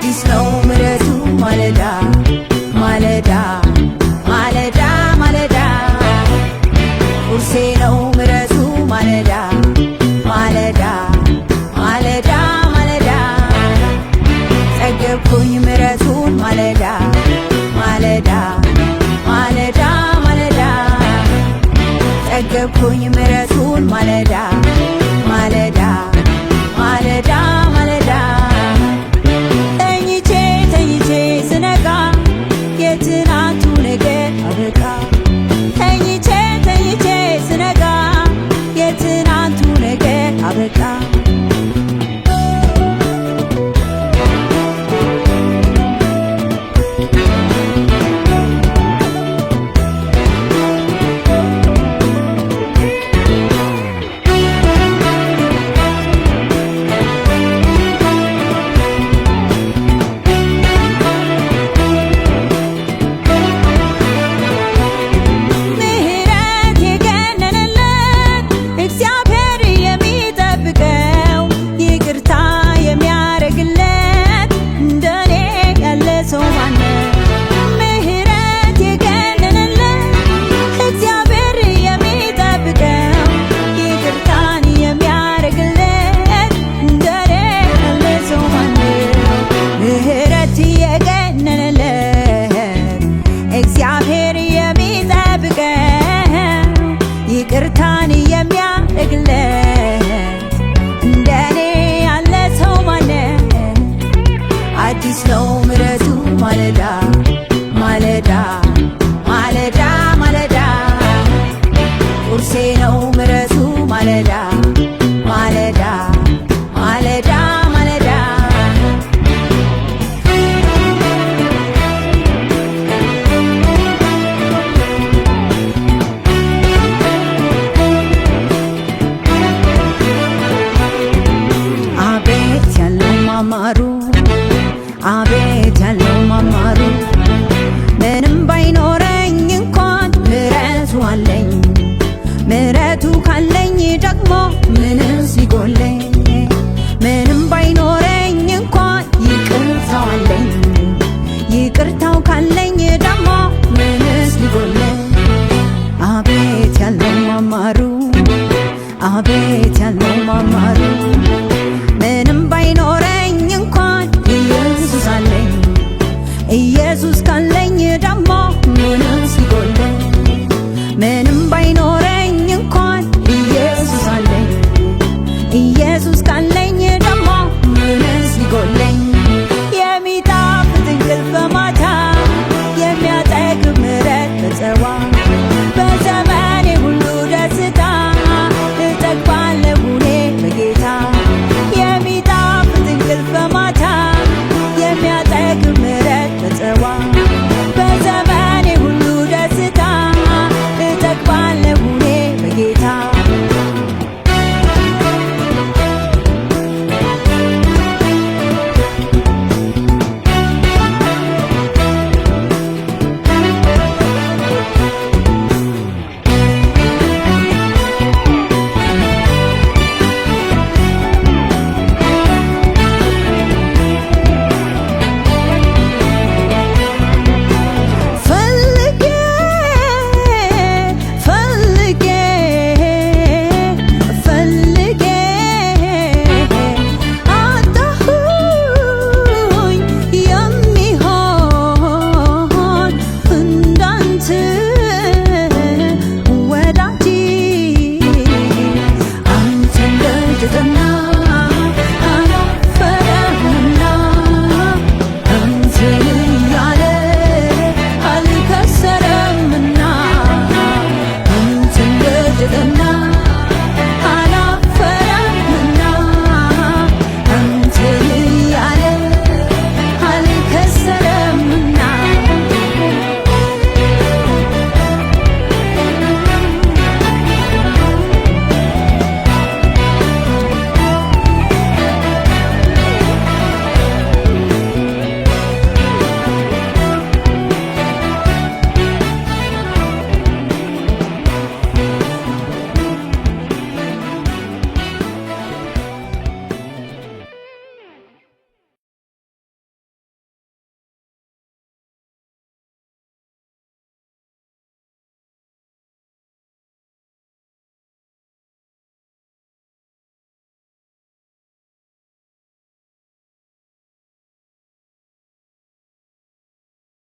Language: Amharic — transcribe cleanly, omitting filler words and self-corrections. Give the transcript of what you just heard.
አዲስ ነው ምሕረቱ ማለዳ ማለዳ ማለዳ ማለዳ ቁርሴ ነው ምሕረቱ ማለዳ ማለዳ ማለዳ ማለዳ ጠገብኩኝ ምሕረቱን ማለዳ ማለዳ ማለዳ ማለዳ ጠገብኩኝ ምሕረቱን ማለዳ ማለዳ ማለዳ ማለዳ ተኝቼ ተኝቼ ስነቃ የትናንቱ ነገር አበቃ ተኝቼ ተኝቼ ስነቃ የትናንቱ ነገር አበቃ ይቅርታን የሚያደርግለት እንደኔ ያለ ሰው ማነው? አዲስ ነው ምሕረቱ ማለዳ ማለዳ ማለዳ ማለዳ ቁርሴ ነው ምሕረቱ ማለዳ ማለዳ ማለዳ ማለዳ አቤት ያለው ማማሩ ምንም ባይኖረኝ እንኳን ምሕረቱ አለኝ ምሕረቱ ካለኝ ደግሞ ምንም ሲጎለኝ ምንም ባይኖረኝ እንኳን ይቅርታው አለኝ ይቅርታው